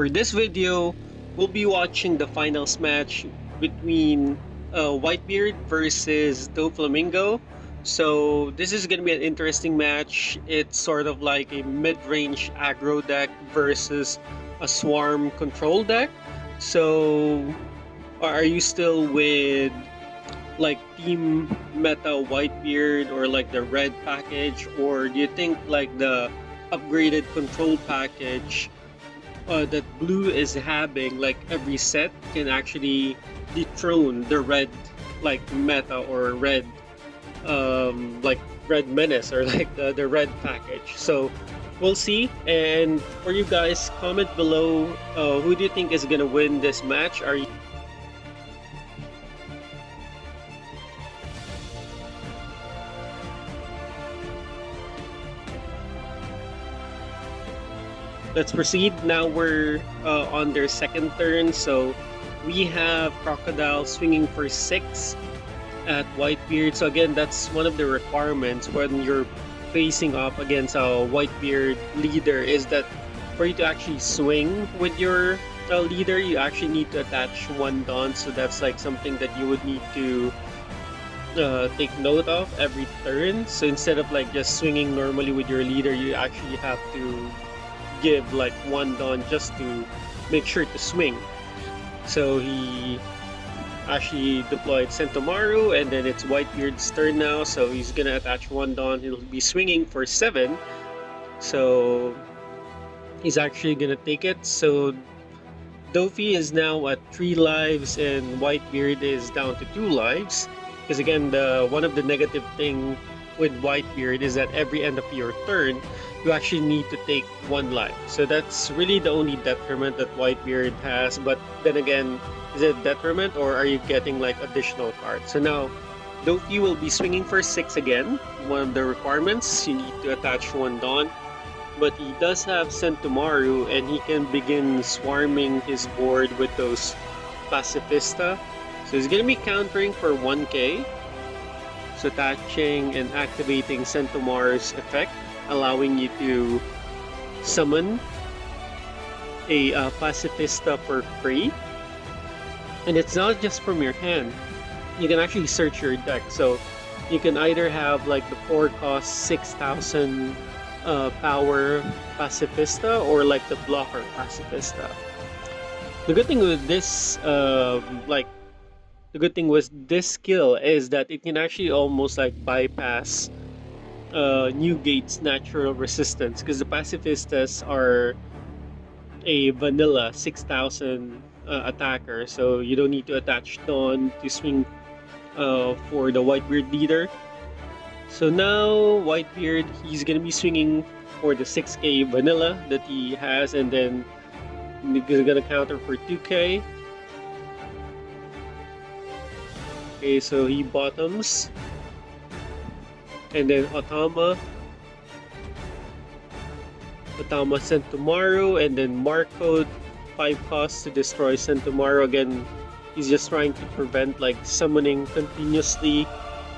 For this video, we'll be watching the finals match between Whitebeard versus Doflamingo. So this is going to be an interesting match. It's sort of like a mid-range aggro deck versus a swarm control deck. So are you still with like team meta Whitebeard or like the red package, or do you think like the upgraded control package that blue is having like every set can actually dethrone the red like meta or red like red menace or like the red package? So we'll see. And for you guys, comment below who do you think is gonna win this match. Are you Let's proceed. Now we're on their second turn. So we have Crocodile swinging for 6 at Whitebeard. So again, that's one of the requirements when you're facing up against a Whitebeard leader, is that for you to actually swing with your leader, you actually need to attach 1 Dawn. So that's like something that you would need to take note of every turn. So instead of like just swinging normally with your leader, you actually have to give like 1 Dawn just to make sure to swing. So he actually deployed Sentomaru, and then it's Whitebeard's turn now. So he's gonna attach 1 Dawn. He'll be swinging for 7. So he's actually gonna take it. So Dofi is now at 3 lives and Whitebeard is down to 2 lives. Because again, one of the negative thing with Whitebeard is that every end of your turn, you actually need to take 1 life. So that's really the only detriment that Whitebeard has. But then again, is it detriment or are you getting like additional cards? So now, Dofi will be swinging for 6 again. One of the requirements, you need to attach 1 Dawn. But he does have Sentomaru and he can begin swarming his board with those Pacifista. So he's going to be countering for 1k. So attaching and activating Sentomaru's effect, allowing you to summon a Pacifista for free. And it's not just from your hand. You can actually search your deck. So you can either have like the 4-cost 6,000 power Pacifista or like the blocker Pacifista. The good thing with this the good thing with this skill is that it can actually almost like bypass Newgate's natural resistance, because the Pacifistas are a vanilla 6,000 attacker, so you don't need to attach Dawn to swing for the Whitebeard leader. So now Whitebeard, he's gonna be swinging for the 6k vanilla that he has, and then he's gonna counter for 2k. Okay, so he bottoms, and then Otama Sentomaru, and then Marco 5 costs to destroy Sentomaru. Again, he's just trying to prevent like summoning continuously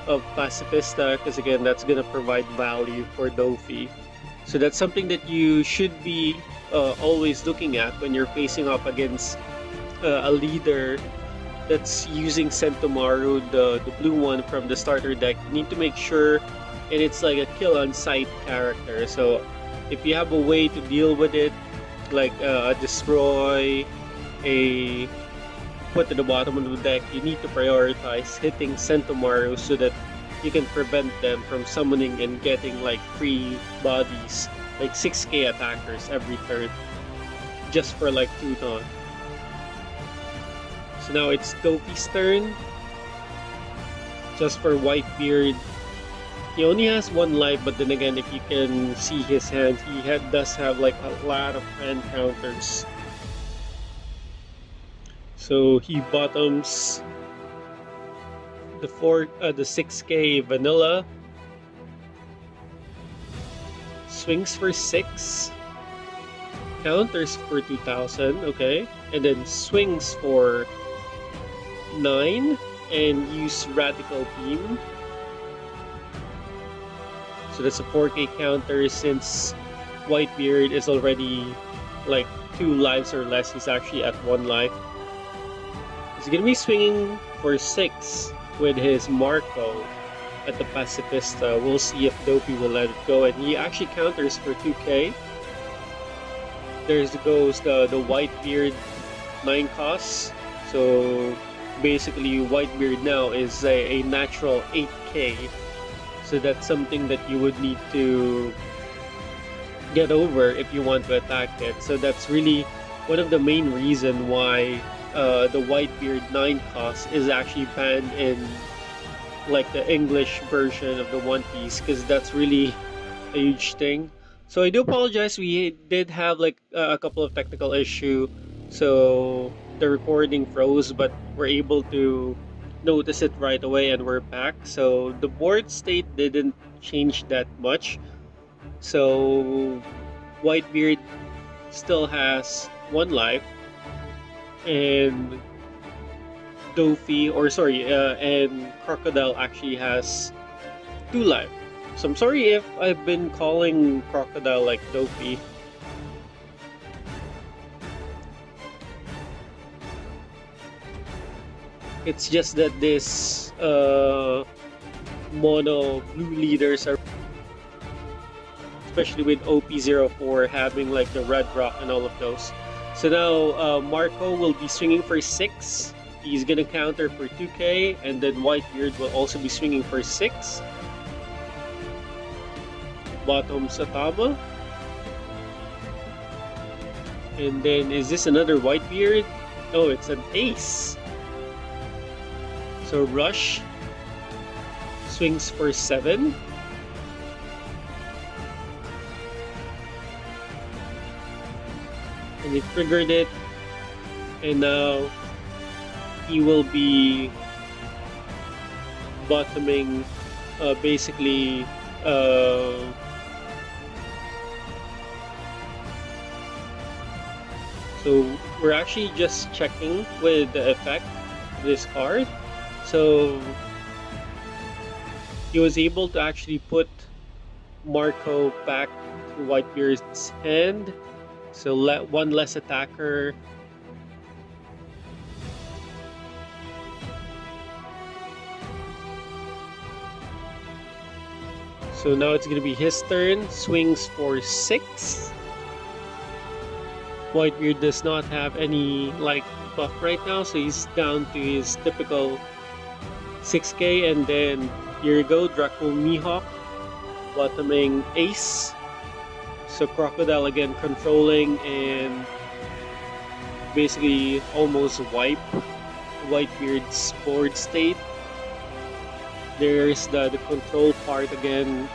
of Pacifista, because again, that's gonna provide value for Dofi. So that's something that you should be always looking at when you're facing up against a leader that's using Sentomaru, the blue one from the starter deck. You need to make sure, and it's like a kill on sight character. So if you have a way to deal with it, like a destroy, a put to the bottom of the deck, you need to prioritize hitting Sentomaru so that you can prevent them from summoning and getting like free bodies, like 6k attackers every turn, just for like 2 Dawn. So now it's Dofi's turn. Just for Whitebeard, he only has 1 life, but then again, if you can see his hand, he does have like a lot of hand counters. So he bottoms the 6k vanilla, swings for 6, counters for 2,000, okay, and then swings for 9 and use Radical Beam. So that's a 4k counter since Whitebeard is already like 2 lives or less, he's actually at 1 life. He's gonna be swinging for 6 with his Marco at the Pacifista. We'll see if Dopey will let it go, and he actually counters for 2k. There goes the Whitebeard 9 costs. So basically, Whitebeard now is a natural 8k. So that's something that you would need to get over if you want to attack it. So that's really one of the main reason why the Whitebeard 9 cost is actually banned in like the English version of the One Piece, because that's really a huge thing. So I do apologize, we did have like a couple of technical issue, so the recording froze, but we're able to notice it right away and we're back. So the board state didn't change that much. So Whitebeard still has 1 life, and and Crocodile actually has 2 life. So I'm sorry if I've been calling Crocodile like Dopey. It's just that this mono blue leaders are, especially with OP04 having like the red rock and all of those. So now Marco will be swinging for 6. He's gonna counter for 2k, and then Whitebeard will also be swinging for 6. Bottom Satama. And then is this another Whitebeard? Oh, it's an ace. So Rush swings for 7. And he triggered it. And now he will be bottoming basically so we're actually just checking with the effect of this card. So he was able to actually put Marco back to Whitebeard's hand. So let 1 less attacker. So now it's going to be his turn. Swings for 6. Whitebeard does not have any like buff right now, so he's down to his typical 6k. And then here you go, Draco Mihawk bottoming ace. So Crocodile again controlling and basically almost wipe Whitebeard's board state. There's the control part again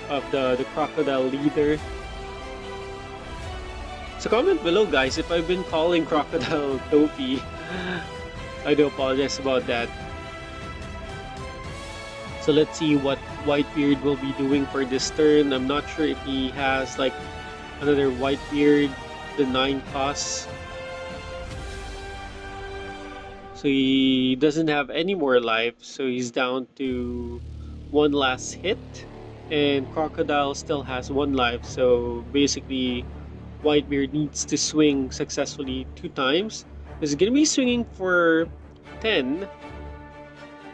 of the Crocodile leader. So comment below, guys, if I've been calling Crocodile Dopey. I do apologize about that. So let's see what Whitebeard will be doing for this turn. I'm not sure if he has like another Whitebeard, the 9 costs. So he doesn't have any more life, so he's down to 1 last hit. And Crocodile still has 1 life, so basically Whitebeard needs to swing successfully 2 times. He's gonna be swinging for 10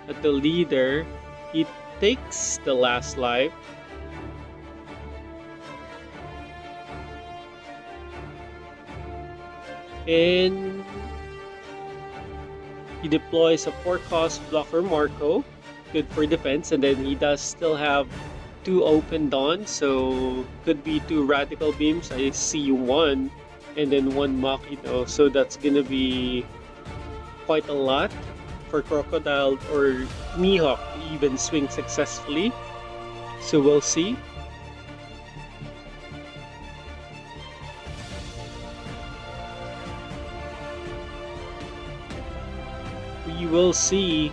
at the leader. He takes the last life. And he deploys a 4-cost blocker Marco, good for defense, and then he does still have 2 open dawns, so could be 2 radical beams. I see 1, and then 1 Makito, so that's gonna be quite a lot for Crocodile or Mihawk to even swing successfully. So we'll see. We will see.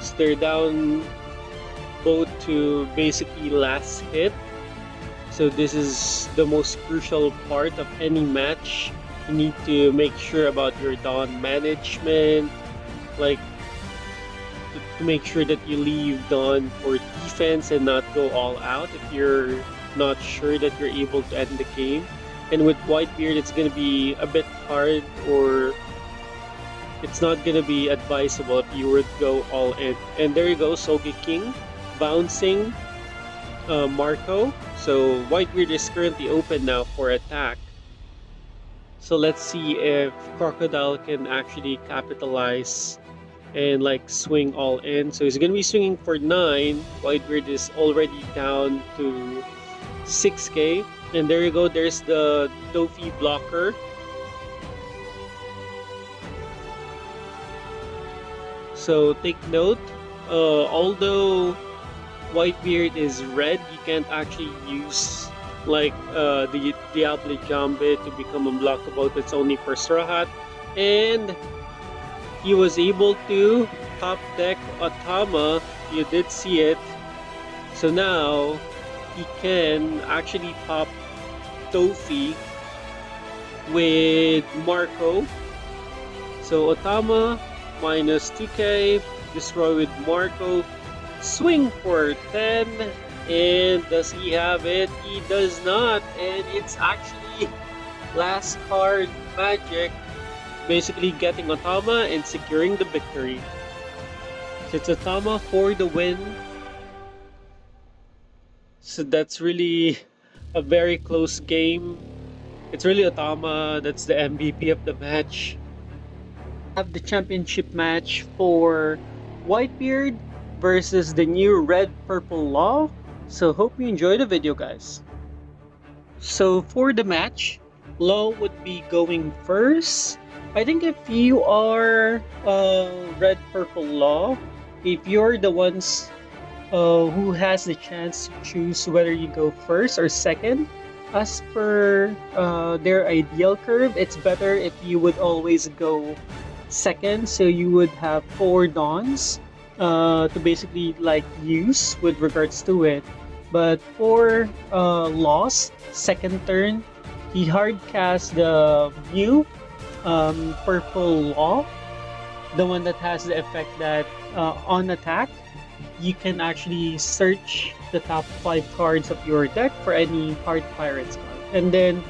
So they're down both to basically last hit. So this is the most crucial part of any match. You need to make sure about your dawn management, like to make sure that you leave dawn for defense and not go all out. If you're not sure that you're able to end the game. And with Whitebeard, it's going to be a bit hard, or it's not going to be advisable if you were to go all in. And there you go, Soge King bouncing Marco. So Whitebeard is currently open now for attack. So let's see if Crocodile can actually capitalize and like swing all in. So he's gonna be swinging for 9. Whitebeard is already down to 6k. And there you go, there's the Dofi blocker. So take note, although Whitebeard is red, you can't actually use like the Diable Jambe to become unblockable. It's only for Straw Hat. And he was able to top deck Otama. You did see it. So now he can actually pop Tofi with Marco. So Otama minus 2k, destroy with Marco, swing for 10, and does he have it? He does not, and it's actually last card magic, basically getting Otama and securing the victory. So it's Otama for the win. So that's really a very close game. It's really Otama that's the MVP of the match. Have the championship match for Whitebeard versus the new Red Purple Law. So hope you enjoy the video, guys. So for the match, Law would be going first. I think if you are Red Purple Law, if you're the ones who has the chance to choose whether you go first or second, as per their ideal curve, it's better if you would always go second, so you would have 4 dawns to basically like use with regards to it. But for Lost, second turn, he hard cast the new Purple Law, the one that has the effect that on attack, you can actually search the top 5 cards of your deck for any Heart Pirates card. And then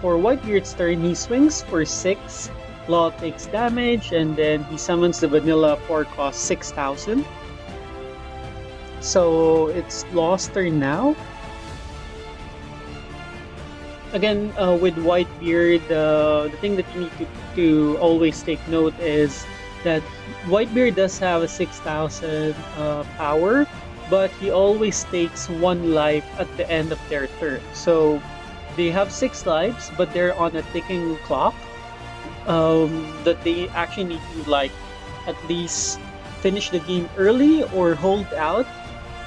for Whitebeard's turn, he swings for 6. Law takes damage, and then he summons the vanilla for cost 6,000. So it's Law's turn now. Again, with Whitebeard, the thing that you need to always take note is that Whitebeard does have a 6,000 power, but he always takes 1 life at the end of their turn. So they have 6 lives, but they're on a ticking clock. That they actually need to like at least finish the game early or hold out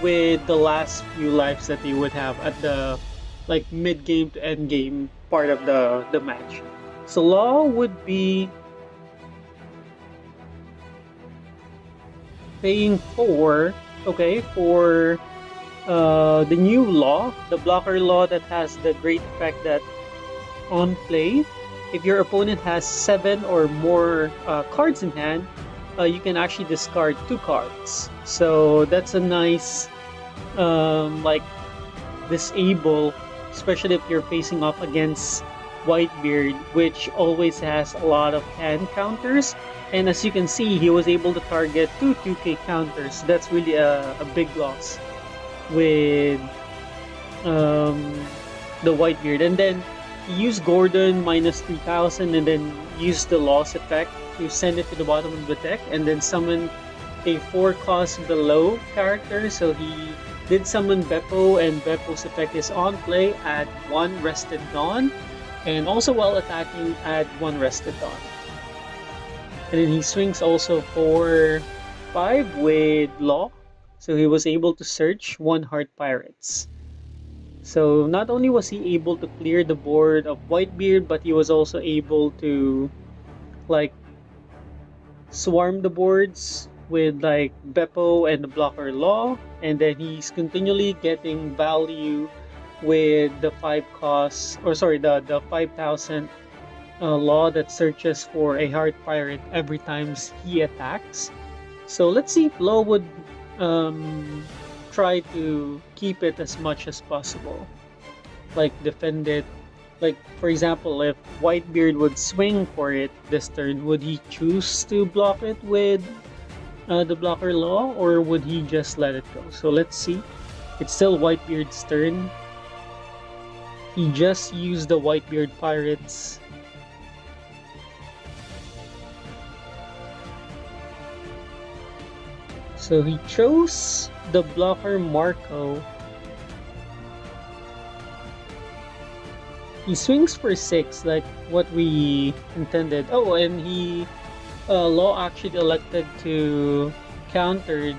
with the last few lives that they would have at the like mid game to end game part of the match. So Law would be paying for the new Law, the blocker Law that has the great effect that on play, if your opponent has 7 or more cards in hand, you can actually discard 2 cards. So that's a nice like disable, especially if you're facing off against Whitebeard, which always has a lot of hand counters. And as you can see, he was able to target 2 2k counters. That's really a big loss with the Whitebeard. And then use Gordon minus 3,000 and then use the loss effect to send it to the bottom of the deck, and then summon a 4 cost below character. So he did summon Beppo, and Beppo's effect is on play, add 1 Rested Dawn, and also while attacking add 1 Rested Dawn. And then he swings also for 5 with Law, so he was able to search 1 Heart Pirates. So not only was he able to clear the board of Whitebeard, but he was also able to like swarm the boards with like Beppo and the blocker Law, and then he's continually getting value with the 5 costs, or sorry, the 5,000 Law that searches for a Heart Pirate every time he attacks. So let's see if Law would try to keep it as much as possible. like defend it. Like for example, if Whitebeard would swing for it this turn, would he choose to block it with the blocker law, or would he just let it go? So let's see. It's still Whitebeard's turn. He just used the Whitebeard Pirates. So he chose the blocker Marco. He swings for 6, like what we intended. Oh, and he Law actually elected to counter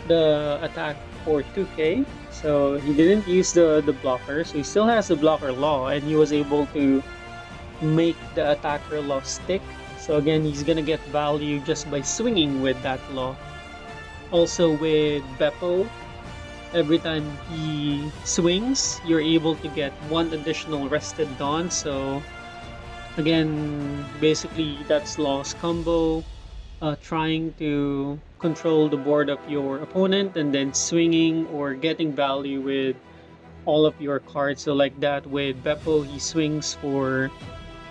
the attack for 2k. So he didn't use the blocker, so he still has the blocker Law, and he was able to make the attacker Law stick. So again, he's gonna get value just by swinging with that Law. Also with Beppo, every time he swings, you're able to get 1 additional Rested Dawn. So again, basically that's Law's combo, trying to control the board of your opponent and then swinging or getting value with all of your cards. So like that with Beppo, he swings for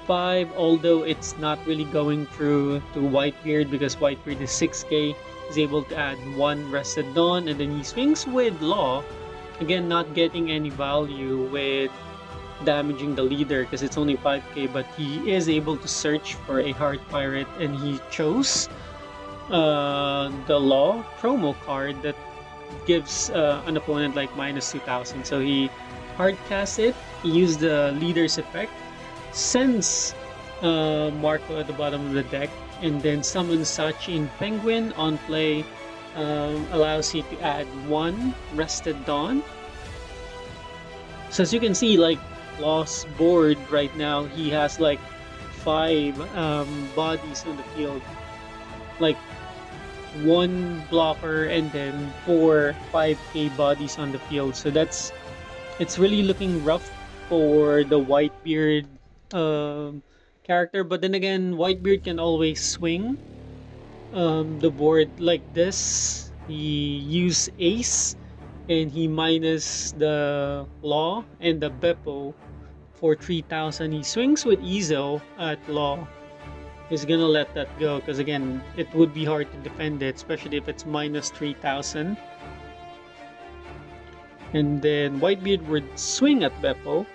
5, although it's not really going through to Whitebeard because Whitebeard is 6k. Is able to add 1 Rested Dawn, and then he swings with Law. Again, not getting any value with damaging the leader because it's only 5k, but he is able to search for a Heart Pirate, and he chose the Law promo card that gives an opponent like minus 2000. So he hard cast it, he used the leader's effect, sends Marco at the bottom of the deck, and then summons Sachin Penguin on play, allows you to add 1 Rested Dawn. So as you can see, like Law's board right now, he has like 5 bodies on the field, like 1 blocker and then 4 5k bodies on the field. So it's really looking rough for the Whitebeard character, but then again, Whitebeard can always swing the board like this. He used Ace and he minus the Law and the Beppo for 3000. He swings with Ezo at Law. He's gonna let that go because again, it would be hard to defend it, especially if it's minus 3000. And then Whitebeard would swing at Beppo.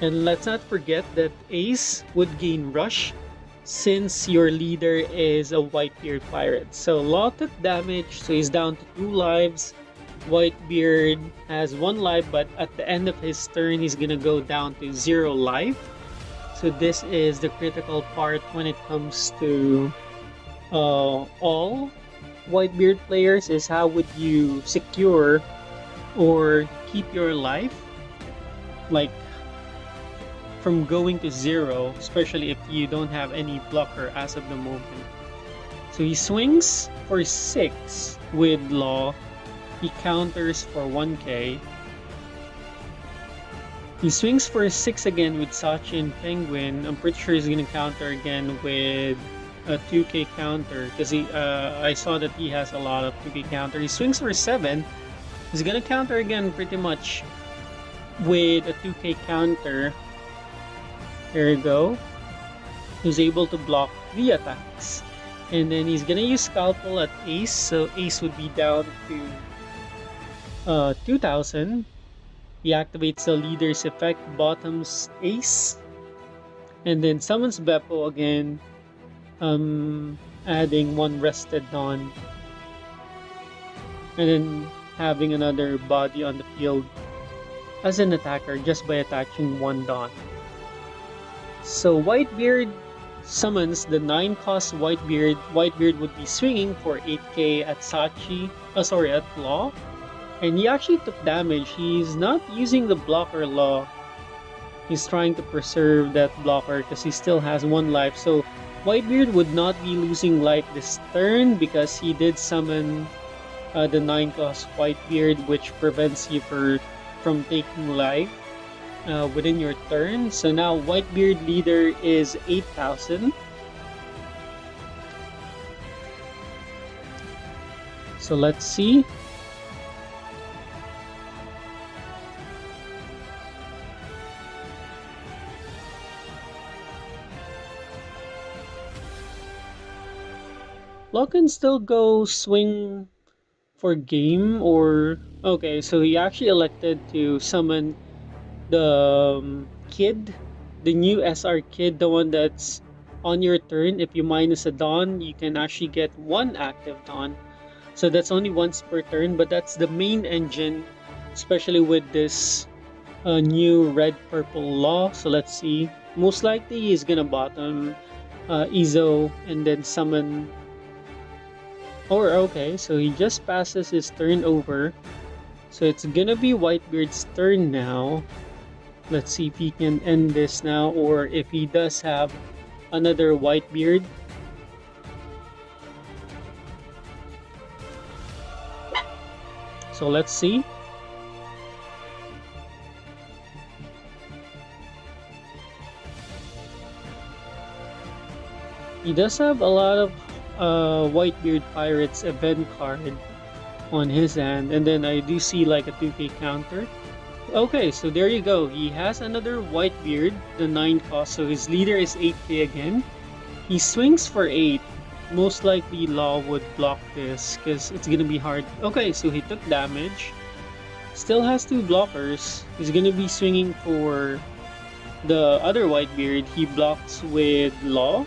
And let's not forget that Ace would gain Rush since your leader is a Whitebeard Pirate. So Law took damage, so he's down to 2 lives. Whitebeard has 1 life, but at the end of his turn, he's gonna go down to 0 life. So this is the critical part when it comes to all Whitebeard players, is how would you secure or keep your life, like from going to 0, especially if you don't have any blocker as of the moment. So he swings for 6 with Law. He counters for 1k. He swings for 6 again with Sachin Penguin. I'm pretty sure he's gonna counter again with a 2k counter because I saw that he has a lot of 2k counter. He swings for 7. He's gonna counter again pretty much with a 2k counter. There you go. He's able to block 3 attacks. And then he's gonna use Scalpel at Ace, so Ace would be down to 2000. He activates the leader's effect, bottoms Ace. And then summons Beppo again, adding 1 Rested Dawn. And then having another body on the field as an attacker just by attaching 1 Dawn. So Whitebeard summons the 9-cost Whitebeard. Whitebeard would be swinging for 8k at at Law. And he actually took damage. He's not using the blocker Law. He's trying to preserve that blocker because he still has 1 life. So Whitebeard would not be losing life this turn because he did summon the 9-cost Whitebeard, which prevents you from taking life within your turn. So now Whitebeard leader is 8000. So let's see. Law can still go swing for game or... Okay, so he actually elected to summon the kid, the new SR kid, the one that's on your turn. If you minus a Dawn, you can actually get one active Dawn. So that's only once per turn, but that's the main engine, especially with this new red-purple law. So let's see. Most likely he's gonna bottom Izo and then summon... Or okay, so he just passes his turn over. So it's gonna be Whitebeard's turn now. Let's see if he can end this now, or if he does have another Whitebeard. So let's see. He does have a lot of Whitebeard Pirates event card on his hand, and then I do see like a 2k counter. Okay, so there you go. He has another Whitebeard, the 9 cost, so his leader is 8k again. He swings for 8. Most likely Law would block this because it's gonna be hard. Okay, so he took damage. Still has 2 blockers. He's gonna be swinging for the other Whitebeard. He blocks with Law.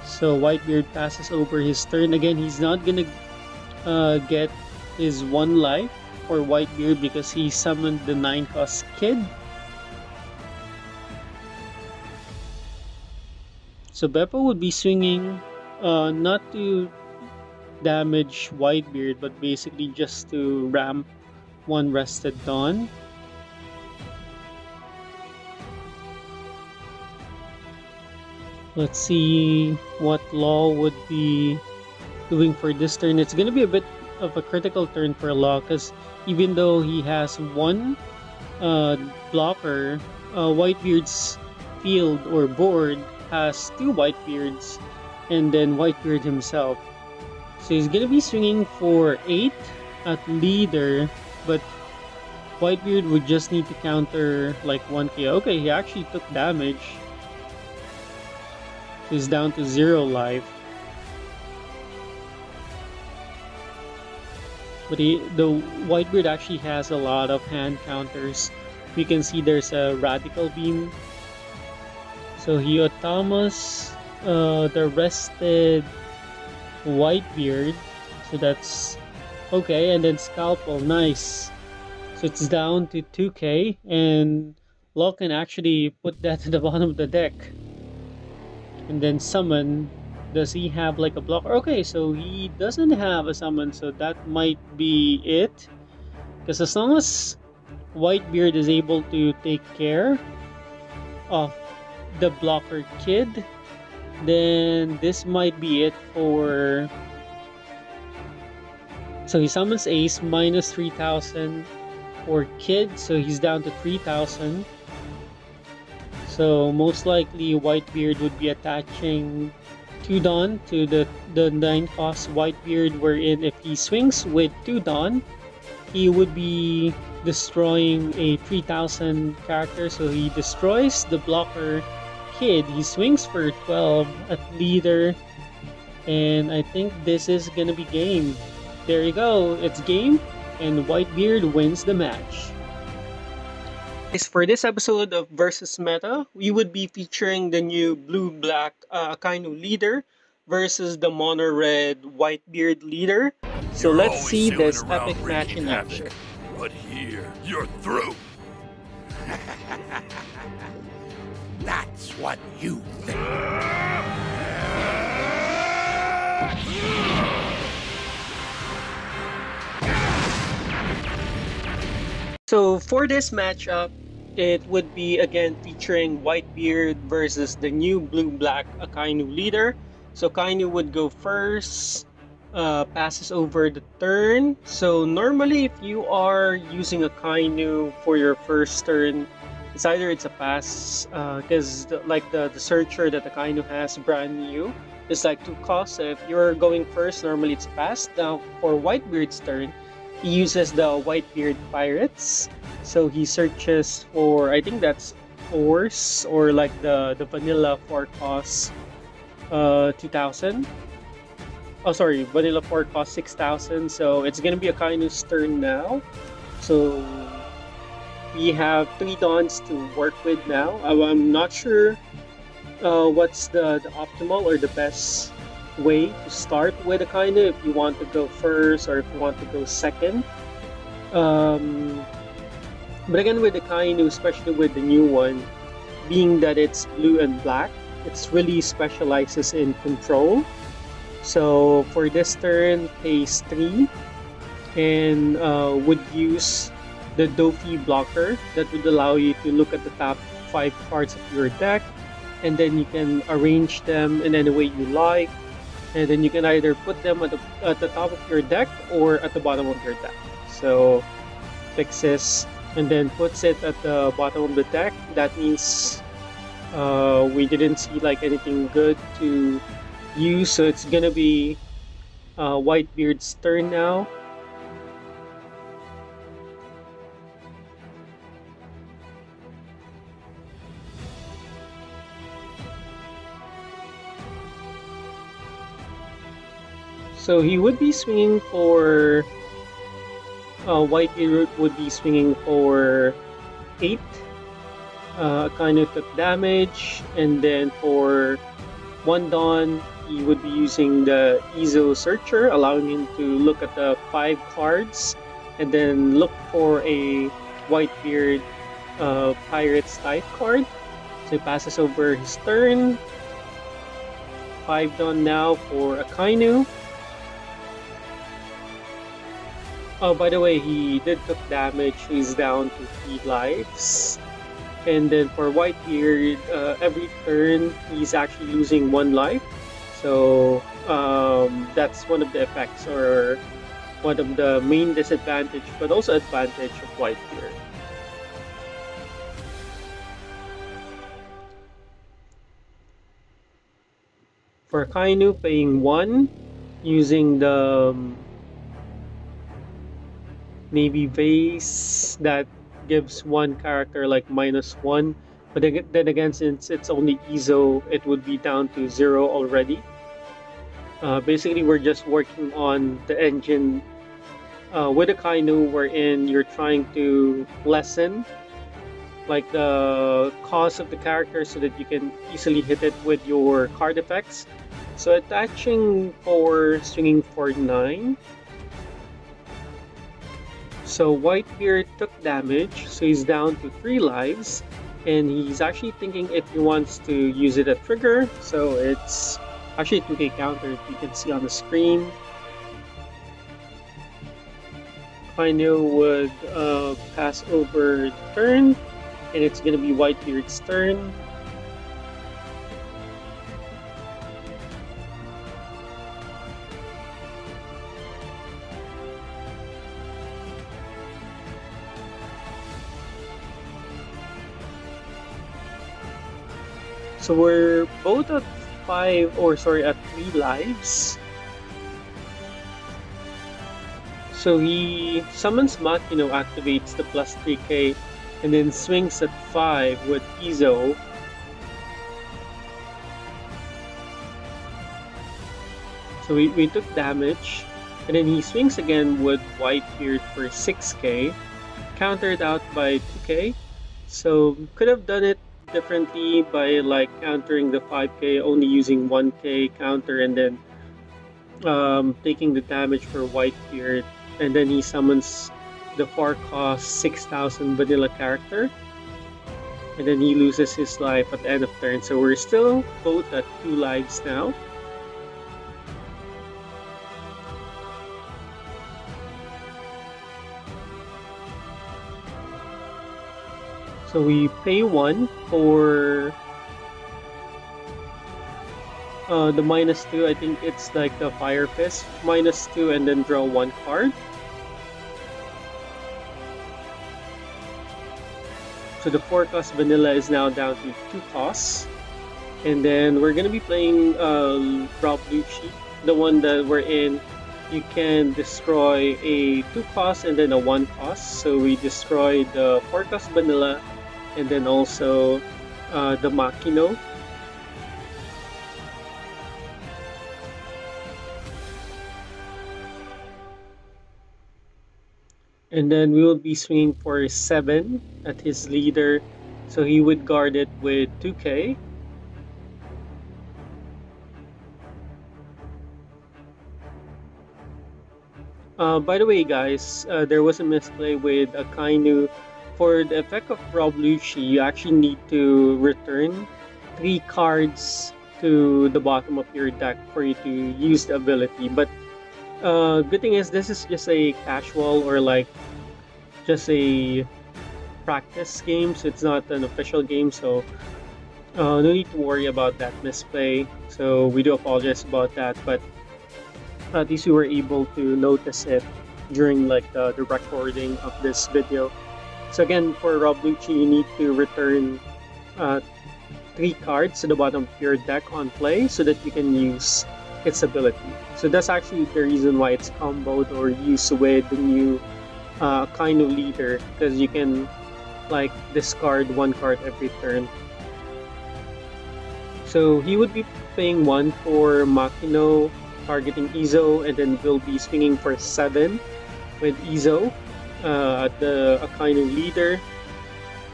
So Whitebeard passes over his turn. Again, he's not gonna get his 1 life for Whitebeard because he summoned the 9 cost kid. So Beppo would be swinging not to damage Whitebeard, but basically just to ramp 1 rested Dawn. Let's see what Law would be doing for this turn. It's gonna be a bit of a critical turn for Law because even though he has 1 blocker, Whitebeard's field or board has 2 Whitebeards and then Whitebeard himself. So he's gonna be swinging for 8 at leader, but Whitebeard would just need to counter like 1k. Okay, he actually took damage. He's down to 0 life. But the Whitebeard actually has a lot of hand counters. We can see there's a Radical Beam. So he Thomas the rested Whitebeard. So that's okay, and then Scalpel, nice. So it's down to 2k, and Law can actually put that to the bottom of the deck. And then summon. Does he have like a blocker? Okay, so he doesn't have a summon, so that might be it. Because as long as Whitebeard is able to take care of the blocker kid, then this might be it for... So he summons Ace, minus 3,000 for kid, so he's down to 3,000. So most likely Whitebeard would be attaching 2 Dawn to the 9 cost Whitebeard, wherein if he swings with 2 Dawn, he would be destroying a 3,000 character. So he destroys the blocker kid. He swings for 12 at leader, and I think this is gonna be game. There you go, it's game, and Whitebeard wins the match. For this episode of Versus Meta, we would be featuring the new blue-black Akainu leader versus the mono-red Whitebeard leader. So let's see this epic match in action. But here, you're through. That's what you think. So for this matchup, it would be again featuring Whitebeard versus the new blue-black Akainu leader. So Akainu would go first, passes over the turn. So normally if you are using Akainu for your first turn, it's either it's a pass, because like the searcher that Akainu has brand new is like 2 costs. So if you're going first, normally it's a pass. Now for Whitebeard's turn, he uses the Whitebeard Pirates. So he searches for, I think that's Force, or like the vanilla 4 cost 2,000. Oh, sorry, vanilla 4 costs 6,000, so it's gonna be a Kainu's turn now. So we have 3 dons to work with now. I'm not sure what's the optimal or the best way to start with a Kainu, if you want to go first or if you want to go second. Um, but again, with the Kainu, especially with the new one, being that it's blue and black, it really specializes in control. So for this turn, pays 3 and would use the Dofi blocker that would allow you to look at the top 5 cards of your deck, and then you can arrange them in any way you like, and then you can either put them at the top of your deck or at the bottom of your deck. So fixes and then puts it at the bottom of the deck. That means we didn't see like anything good to use, so it's gonna be Whitebeard's turn now. So he would be swinging for Whitebeard would be swinging for 8. Kind of took damage, and then for 1 Dawn, he would be using the Ezo Searcher, allowing him to look at the 5 cards and then look for a Whitebeard Pirates type card. So he passes over his turn. 5 Dawn now for Akainu. Oh, by the way, he did took damage. He's down to 3 lives. And then for Whitebeard, every turn he's actually losing 1 life. So that's one of the effects or one of the main disadvantage, but also advantage of Whitebeard. For Kainu, paying 1, using the maybe vase that gives 1 character like -1, but then again, since it's only Ezo, it would be down to 0 already. Basically, we're just working on the engine with a Kainu, wherein you're trying to lessen like the cost of the character so that you can easily hit it with your card effects. So attaching for swinging for 9. So Whitebeard took damage, so he's down to 3 lives, and he's actually thinking if he wants to use it at trigger. So it's actually a 2k counter, if you can see on the screen. Kainu would pass over the turn, and it's going to be Whitebeard's turn. So we're both at 3 lives. So he summons Makino, activates the plus 3k, and then swings at 5 with Ezo. So we took damage, and then he swings again with Whitebeard for 6k, countered out by 2k. So could have done it differently by like countering the 5k, only using 1k counter, and then taking the damage for Whitebeard, and then he summons the 4 cost 6,000 vanilla character, and then he loses his life at the end of turn. So we're still both at 2 lives now. So we pay 1 for the -2. I think it's like the Fire Fist, -2, and then draw 1 card. So the 4 cost vanilla is now down to 2 costs. And then we're going to be playing Raw Blue Sheet, the one that we're in. You can destroy a 2 cost and then a 1 cost. So we destroy the 4 cost vanilla, and then also the Makino. And then we will be swinging for 7 at his leader. So he would guard it with 2k. By the way, guys, there was a misplay with Akainu. For the effect of Rob Lucci, you actually need to return 3 cards to the bottom of your deck for you to use the ability. But good thing is this is just a casual or like just a practice game, so it's not an official game. So no need to worry about that misplay. So we do apologize about that, but at least we were able to notice it during like the recording of this video. So again, for Rob Lucci, you need to return 3 cards to the bottom of your deck on play so that you can use its ability. So that's actually the reason why it's comboed or used with the new kind of leader, because you can like discard 1 card every turn. So he would be paying 1 for Makino, targeting Izo, and then will be swinging for 7 with Izo at the Akainu leader.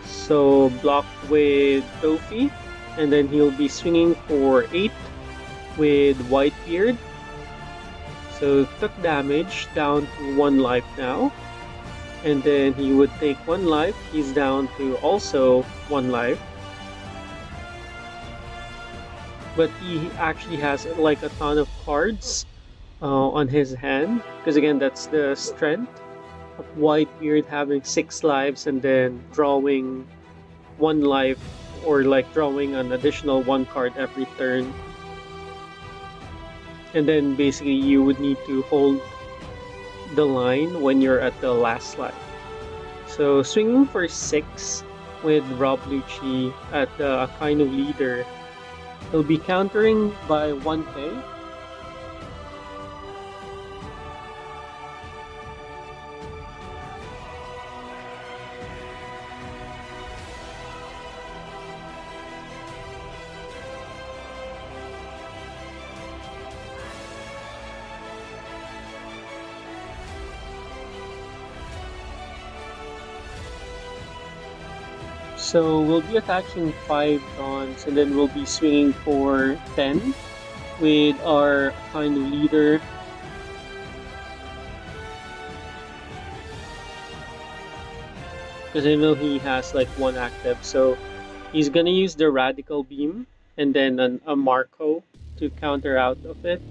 So blocked with Tofi, and then he'll be swinging for 8 with Whitebeard. So took damage, down to 1 life now. And then he would take 1 life, he's down to also 1 life. But he actually has like a ton of cards on his hand, because again, that's the strength of Whitebeard, having 6 lives and then drawing 1 life, or like drawing an additional 1 card every turn. And then basically you would need to hold the line when you're at the last life. So swinging for 6 with Rob Lucci at the Akainu leader, he'll be countering by 1k. So we'll be attaching 5 dawns, and then we'll be swinging for 10 with our kind of leader. Because I know he has like 1 active, so he's gonna use the Radical Beam and then a Marco to counter out of it.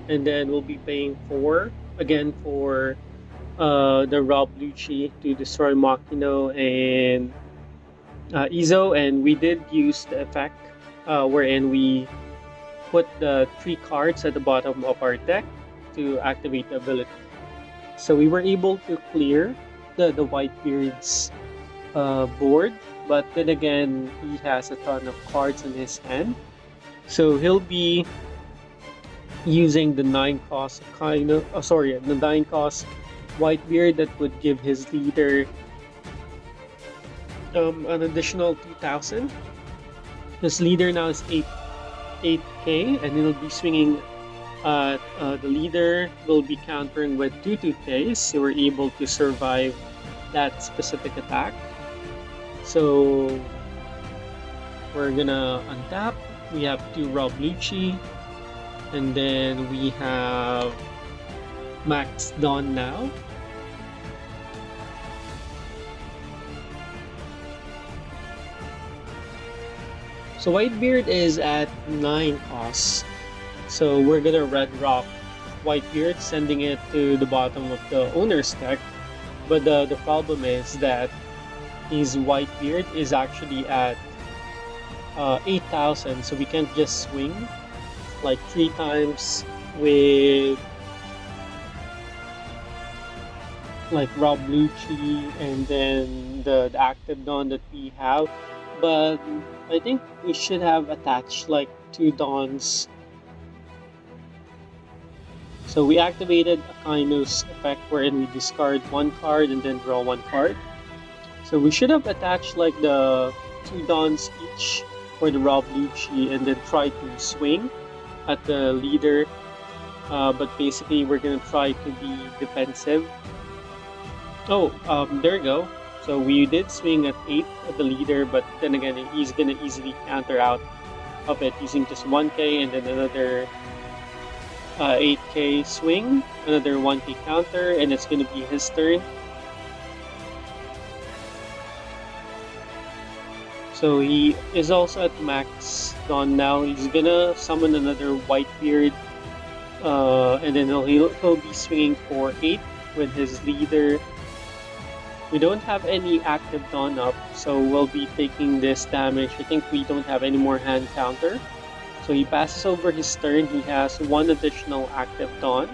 And then we'll be paying 4 again for the Rob Lucci to destroy Makino and Izo, and we did use the effect wherein we put the 3 cards at the bottom of our deck to activate the ability. So we were able to clear the Whitebeard's board, but then again, he has a ton of cards in his hand. So he'll be using the 9 cost the 9 cost Whitebeard that would give his leader an additional 2,000. His leader now is 8k, and he'll be swinging the leader will be countering with 2Ks, so we're able to survive that specific attack. So we're gonna untap. We have 2 Rob Lucci, and then we have Max Dawn now. So Whitebeard is at 9 costs. So we're gonna red rock Whitebeard, sending it to the bottom of the owner's deck. But the problem is that his Whitebeard is actually at 8,000, so we can't just swing like 3 times with like Rob Lucci and then the active Dawn that we have. But I think we should have attached like 2 Dawns. So we activated Akainu's effect wherein we discard 1 card and then draw 1 card. So we should have attached like the 2 Dawns each for the Rob Lucci and then try to swing at the leader. But basically we're gonna try to be defensive Oh, there you go. So we did swing at 8 at the leader, but then again, he's gonna easily counter out of it using just 1k and then another 8k swing, another 1k counter, and it's gonna be his turn. So he is also at max Dawn now. He's gonna summon another Whitebeard, and then he'll be swinging for 8 with his leader. We don't have any active Dawn up, so we'll be taking this damage. I think we don't have any more hand counter. So he passes over his turn. He has 1 additional active Dawn.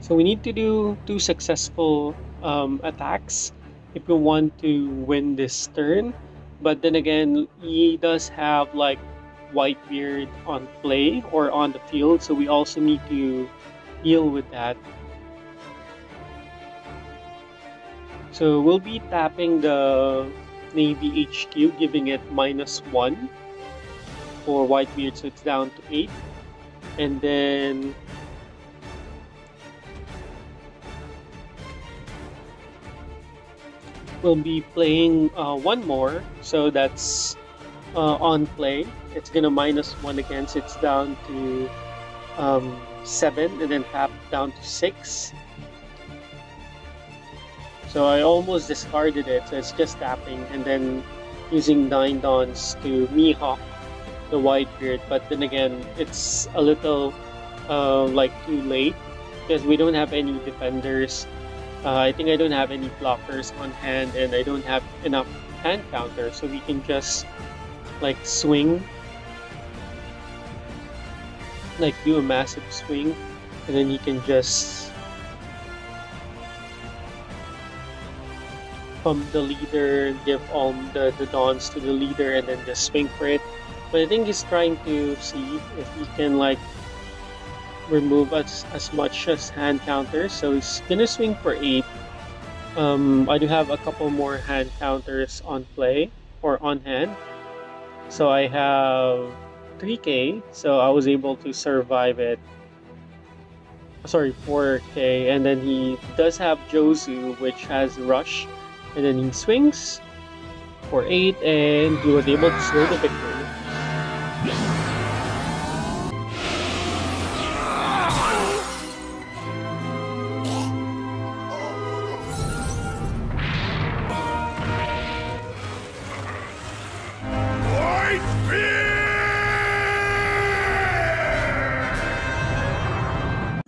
So we need to do 2 successful attacks if we want to win this turn. But then again, he does have like Whitebeard on play or on the field, so we also need to deal with that. So we'll be tapping the Navy HQ, giving it -1 for Whitebeard, so it's down to 8. And then we'll be playing 1 more, so that's on play. It's gonna -1 again, so it's down to 7, and then tap down to 6. So I almost discarded it, so it's just tapping and then using 9 Dawns to Mihawk the Whitebeard. But then again, it's a little like too late because we don't have any defenders. I think I don't have any blockers on hand, and I don't have enough hand counter, so we can just like swing, like do a massive swing, and then you can just pump the leader, give all the Dawns to the leader, and then just swing for it. But I think he's trying to see if he can like remove as much as hand counters, so he's gonna swing for 8. I do have a couple more hand counters on play or on hand, so I have 3k, so I was able to survive it. Sorry, 4k, and then he does have Jozu, which has rush, and then he swings for 8, and he was able to seal the victory.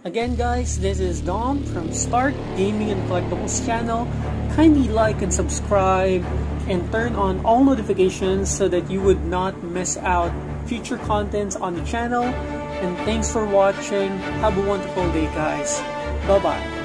Again guys, this is Dom from Start Gaming and Collectibles channel. Kindly like and subscribe and turn on all notifications so that you would not miss out future contents on the channel. And thanks for watching. Have a wonderful day guys. Bye bye.